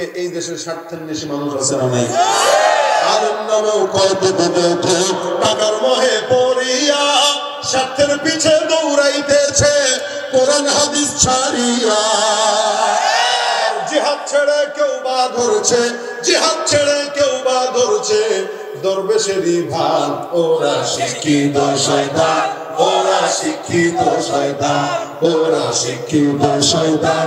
এই দেশের স্বার্থের নেশে মানুষ আছে না নাই? আলেম নামেও কত টাকার মোহে পড়িয়া স্বার্থের পিছে দৌড়াইতেছে কোরআন হাদিস ছাড়িয়া। জিহাদ ছেড়ে কেউ বা ধরছে, জিহাদ ছেড়ে কেউ বা ধরছে দরবেশেরই ভান। ওরা শিক্ষিত শয়তান, ওরা শিক্ষিত শয়তান, ওরা শিক্ষিত শয়তান,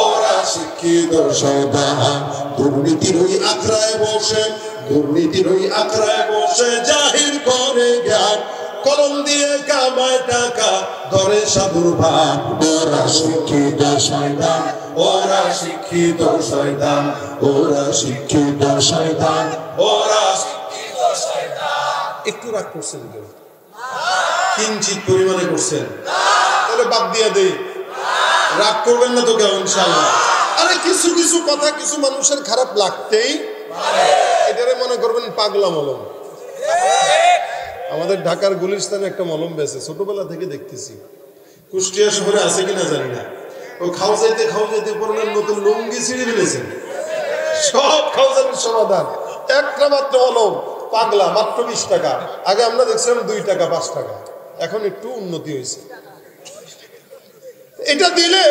ওরা শিক্ষিত শয়তান। দুর্নীতির ওই আখড়ায় বসে, দুর্নীতির ওই আখড়ায় বসে জাহির করে জ্ঞান, কলম দিয়ে কামায় টাকা ধরে সাধুর ভান। ওরা শিক্ষিত শয়তান, ওরা শিক্ষিত শয়তান, ওরা শিক্ষিত শয়তান, ওরা শিক্ষিত শয়তান। একটু রাগ করছেন কেউ? কিঞ্চিত পরিমাণে করছেন? তাহলে বাদ দিয়ে দেই, রাগ করবেন না তো কেউ ইনশাআল্লাহ। আরে কিছু কিছু কথা কিছু মানুষের খারাপ লাগতেই এটারে মনে করবেন পাগলা মলম। আমাদের ঢাকার গুলিস্তানে একটা মলম বেছে, ছোটবেলা থেকে দেখতেছি, কুষ্টিয়া শহরে আছে কিনা জানি না। ও খাও যাইতে পড়লেন নতুন লুঙ্গি ছিঁড়ে ফেলেছেন, সব খাওয়ানোর সমাধান একটা মাত্র মলম। পাগলা, মাত্র 20 টাকা। আগে আমরা দেখছিলাম 2 টাকা 5 টাকা, এখন একটু উন্নতি হয়েছে। এটা দিলে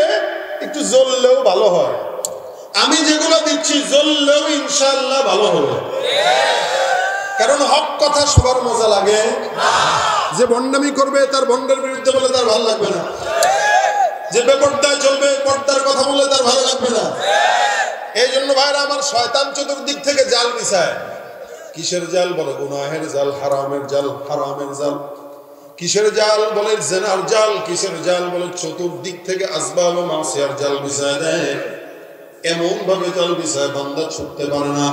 একটু জ্বললেও ভালো হয়। আমি যেগুলো দিচ্ছি জ্বললেও ইনশাআল্লাহ ভালো হবে, কারণ হক কথা সবার মজা লাগে। যে ভণ্ডামি করবে তার ভণ্ডের বিরুদ্ধে বলে তার ভালো লাগবে না, যে বেপর্দায় চলবে পর্দার কথা বললে তার ভালো লাগবে না। এই জন্য ভাইরা আমার, শয়তান চতুর্দিক থেকে জাল বিছায়। কিসের জাল? বলে গুনাহের জাল, হারামের জাল, হারামের জাল। কিসের জাল? বলে জেনার জাল। কিসের জাল? বলে চতুর্দিক থেকে আসবাব মাসিয়ার জাল বিছায় দেয়। এমন ভাবে জাল বিছায় বান্দা ছুটতে পারে না।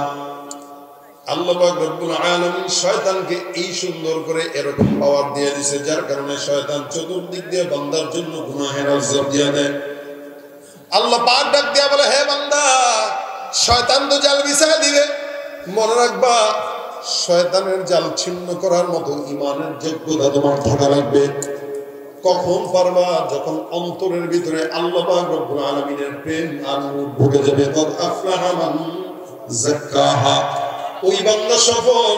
আল্লাহ পাক রব্বুল আলামিন শয়তানকে এই সুন্দর করে এরকম পাওয়ার দিয়ে দিয়েছে, যার কারণে শয়তান চতুর্দিক দিয়ে বান্দার জন্য গুনাহের আযাব দিয়ে দেয়। আল্লাহ পাক ডাক দিয়া বলে, হে বান্দা, শয়তান তো জাল বিছায় দিবে, মনে রাখবা শয়তানের জাল ছিন্ন করার মতো ঈমানের যোগ্যতা তোমার থাকা লাগবে। কখন পারবা? যখন অন্তরের ভিতরে আল্লাহ পাক রব্বুল আলামিনের প্রেম আর নূর ঢুকে যাবে। কদ আফলাহা মান যাক্কাহা। ওই বান্দা সফল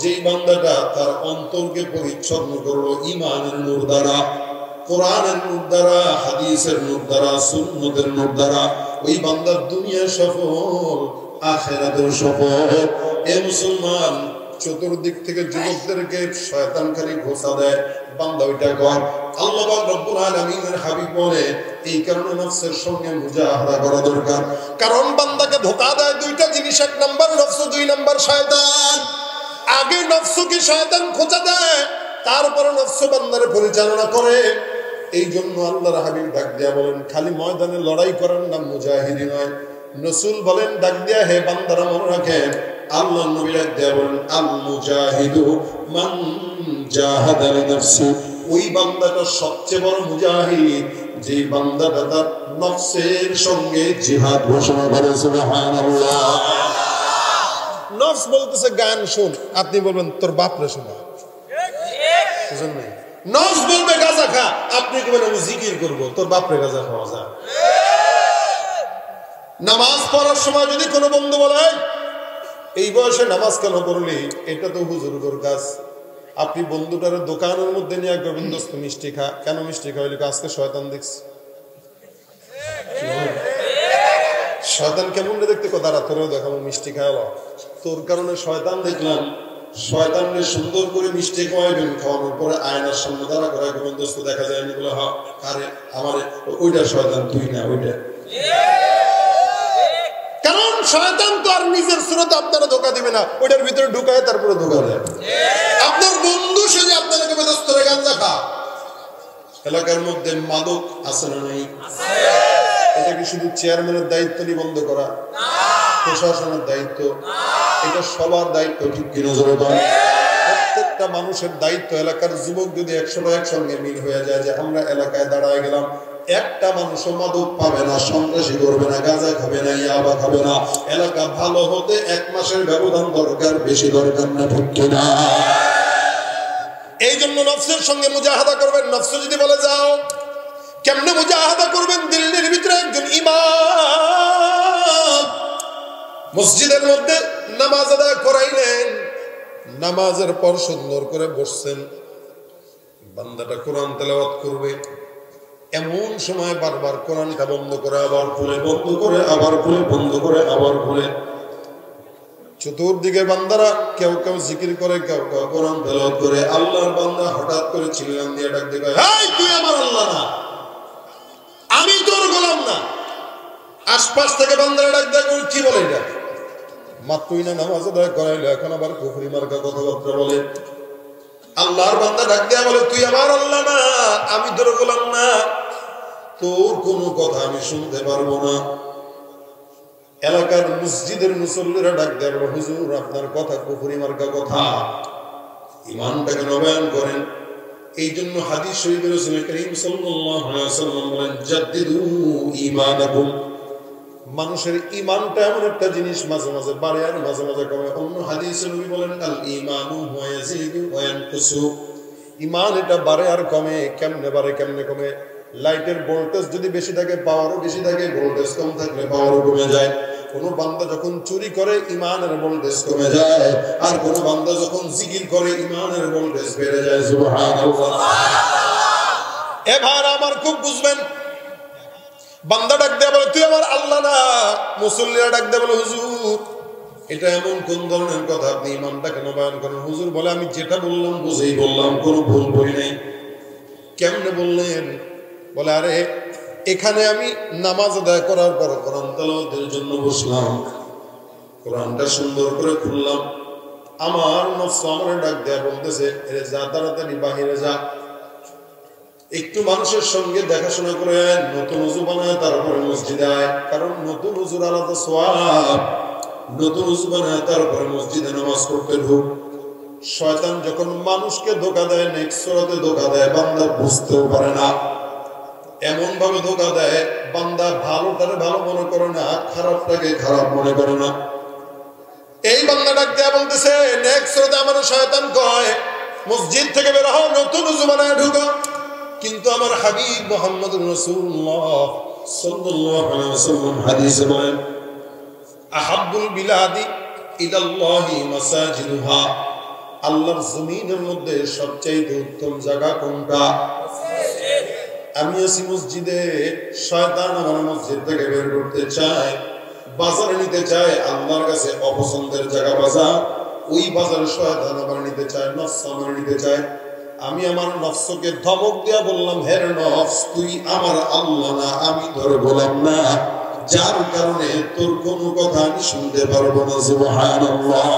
যেই বান্দাটা তার অন্তরকে পরিচ্ছন্ন করলো ঈমানের নূর দ্বারা, কোরআনের নূর দ্বারা, হাদিসের নূর দ্বারা, সুন্নতের নূর দ্বারা। ওই বান্দার দুনিয়া সফল, আখিরাতের সফল। এ মুসলমান, চতুর্দিক থেকে যুবকদেরকে শয়তান খালি ঘোষা দেয়, বান্দা ওইটা কর। আল্লাহ পাক রব্বুল আলামিনের হাবিব বলে, এই কারণে নফসের সঙ্গে মুজাহাদা করা দরকার। কারণ বান্দাকে ধোঁকা দেয় দুইটা জিনিস, 1 নাম্বার নফস, 2 নাম্বার শয়তান। আগে নফসকে শয়তান খোঁচা দেয়, তারপরে নফস বান্দারে পরিচালনা করে। এই জন্য আল্লাহর হাবিব ডাক দিয়া বলেন, খালি ময়দানে লড়াই করার নাম মুজাহিদি নয়। রাসূল বলেন ডাক দিয়া, হে বান্দারা মনে রাখেন, আল্লাহ নবী ডাক দিয়া বলেন, আল মুজাহিদু মান জাহাদা লিনাফসি। ওই বান্দাটা সবচেয়ে বড় মুজাহিদ, যে বান্দাটা তার নফসের সঙ্গে জিহাদ ঘোষণা করে। সুবহানাল্লাহ। নফস বলতেছে গান শুন, আপনি বলবেন তোর বাপরে শোনা। বুঝেন নাই? নফস বলবে গাঁজা খা, আপনি বলবেন আমি জিকির করবো, তোর বাপরে গাঁজা খাওয়া যায়। নামাজ পড়ার সময় যদি কোনো বন্ধু বলে, এই বয়সে নামাজ কেন পড়লি, এটা তো হুজুরদের কাজ। আপনি বন্ধুটার দোকানের মধ্যে নিয়ে করবেন, দোস্ত মিষ্টি খা। কেন মিষ্টি খাওয়াইলি? আজকে শয়তান দেখছি। শয়তান কেমন দেখতে? দাঁড়া, তোরেও দেখাবো, মিষ্টি খাওয়ালো। তোর কারণে শয়তান দেখলাম। শয়তানকে সুন্দর করে মিষ্টি খাওয়াইবেন, খাওয়ানোর পরে আয়নার সামনে দাঁড়া করাই করবেন, দোস্ত দেখা যায় আমি বলে, হ্যাঁ আরে আমার ওইটা শয়তান, তুই না ওইটা। কারণ শয়তান তো আর নিজের সুরতে আপনারা ধোকা দিবে না, ওইটার ভিতরে ঢুকায় তারপরে ধোকা দেয়। আপনার বন্ধু সে যে আপনাকে বেদস্তরে গাঁজা খা। এলাকার মধ্যে মাদক আছে না নাই? এটা কি শুধু চেয়ারম্যানের দায়িত্ব নিবন্ধ করা? প্রশাসনের দায়িত্ব? এটা সবার দায়িত্ব, ঠিক কিনা জোরে বলেন? প্রত্যেকটা মানুষের দায়িত্ব। এলাকার যুবক যদি 100টা একসঙ্গে মিল হয়ে যায় যে আমরা এলাকায় দাঁড়ায় গেলাম, একটা মানুষও মাদক পাবে না, সন্ত্রাসী করবে না, গাঁজা খাবে না, ইয়াবা খাবে না। এলাকা ভালো হতে 1 মাসের ব্যবধান দরকার, বেশি দরকার না, ঠিক কিনা? এই জন্য নফসের সঙ্গে মুজাহাদা করবেন। নফস যদি বলে যাও, কেমনে মুজাহাদা করবেন? দিল্লির ভিতরে একজন ইমাম মসজিদের মধ্যে নামাজ আদায় করাইলেন, নামাজের পর সুন্দর করে বসছেন, বান্দাটা কোরআন তেলাওয়াত করবে। এমন সময় বারবার কোরআনটা বন্ধ করে আবার খুলে, বন্ধ করে আবার খুলে, বন্ধ করে আবার খুলে। চতুর্দিকে বান্দারা কেউ কেউ জিকির করে, কেউ কেউ কোরআন তেলাওয়াত করে। আল্লাহর বান্দা হঠাৎ করে চিল্লান দিয়ে ডাক দিয়ে কয়, এই তুই আমার আল্লাহ না, আমি তোর গোলাম না। আশপাশ থেকে বান্দারা ডাক দিয়ে কি বলে এটা? মাত্রই না নামাজ আদায় করাইলো, এখন আবার কুফরি মার্কা কথাবার্তা বলে। আল্লাহর বান্দা ডাক দেয়া বলে, তুই আমার আল্লাহ না, আমি তোর গোলাম না, তোর কোনো কথা আমি শুনতে পারবো না। এলাকার মসজিদের মুসল্লিরা ডাক দেয়া বলে, হুজুর আপনার কথা কুফরি মার্কা কথা, ঈমানটাকে নবায়ন করেন। এই জন্য হাদিস শরীফে রাসূল করিম সাল্লাল্লাহু আলাইহি ওয়াসাল্লাম বলেন, জাদ্দিদু ঈমানাকুম। মানুষের ঈমানটা এমন একটা জিনিস, মাঝে মাঝে বাড়ে আর মাঝে মাঝে কমে। অন্য হাদিসে নবী বলেন, আল ঈমানু ওয়া ইয়াজিদু ওয়া ইয়ানকুসু। ঈমান এটা বাড়ে আর কমে। কেমনে বাড়ে কেমনে কমে? লাইটের ভোল্টেজ যদি বেশি থাকে, পাওয়ারও বেশি থাকে, ভোল্টেজ কম থাকলে পাওয়ারও কমে যায়। কোন বান্দা যখন চুরি করে ঈমানের ভোল্টেজ কমে যায়, আর কোন বান্দা যখন জিকির করে ঈমানের ভোল্টেজ বেড়ে যায়। সুবহানাল্লাহ। এ ভাইরা আমার খুব বুঝবেন, বান্দা ডাক দেয়া বলে, তুই আমার আল্লাহ না। মুসল্লিরা ডাক দেয়া বলে, হুজুর এটা এমন কোন ধরনের কথা, আপনি ঈমানটাকে নবায়ন করেন। হুজুর বলে, আমি যেটা বললাম বুঝেই বললাম, কোনো ভুল বলি নাই। কেমনে বললেন? বলে, আরে এখানে আমি নামাজ আদায় করার পর কোরআন তেলাওয়াতের জন্য বসলাম, কোরআনটা সুন্দর করে খুললাম, আমার নফস আমারে ডাক দেয়া বলতেছে, এরে যা, তাড়াতাড়ি বাহিরে যা, একটু মানুষের সঙ্গে দেখাশোনা করে নতুন ওযু বানায় তারপরে মসজিদে আয়। কারণ নতুন ওযুর আলাদা সওয়াব। নতুন ওযু বানায় তারপরে মসজিদে নামাজ পড়তে ঢুক। শয়তান যখন মানুষকে ধোঁকা দেয়, নেক্সট সূরাতে ধোঁকা দেয়, বান্দা বুঝতেও পারে না। এমন ভাবে ধোঁকা দেয়, বান্দা ভালোটারে ভালো মনে করে না, খারাপটাকে খারাপ মনে করে না। এই বান্দা ডাক দেয়া বলতেছে, নেক্সট সূরাতে আমার শয়তান কয়, মসজিদ থেকে বের হও, নতুন ওযু বানায় ঢুকো। কিন্তু আমার হাবিব মুহাম্মদুর রাসূলুল্লাহ সাল্লাল্লাহু আলাইহি ওয়াসাল্লাম হাদিসে বলেন, আহাব্বুল বিলাদি ইলাল্লাহি মাসাজিদুহা। আল্লাহর জমিনের মধ্যে সবচেয়ে উত্তম জায়গা কোনটা? মসজিদ। আমি আছি মসজিদে, শয়তান আমার মসজিদ থেকে বের করতে চায়, বাজারে নিতে চায়। আল্লাহর কাছে অপছন্দের জায়গা বাজার, ওই বাজারে শয়তান আমার নিতে চায়, নফস আমার নিতে চায়। আমি আমার নফসকে ধমক দিয়া বললাম, হে নফস, তুই আমার আল্লাহ না, আমি তোর গোলাম না, যার কারণে তোর কোনো কথা আমি শুনতে পারবো না। সুবহানাল্লাহ।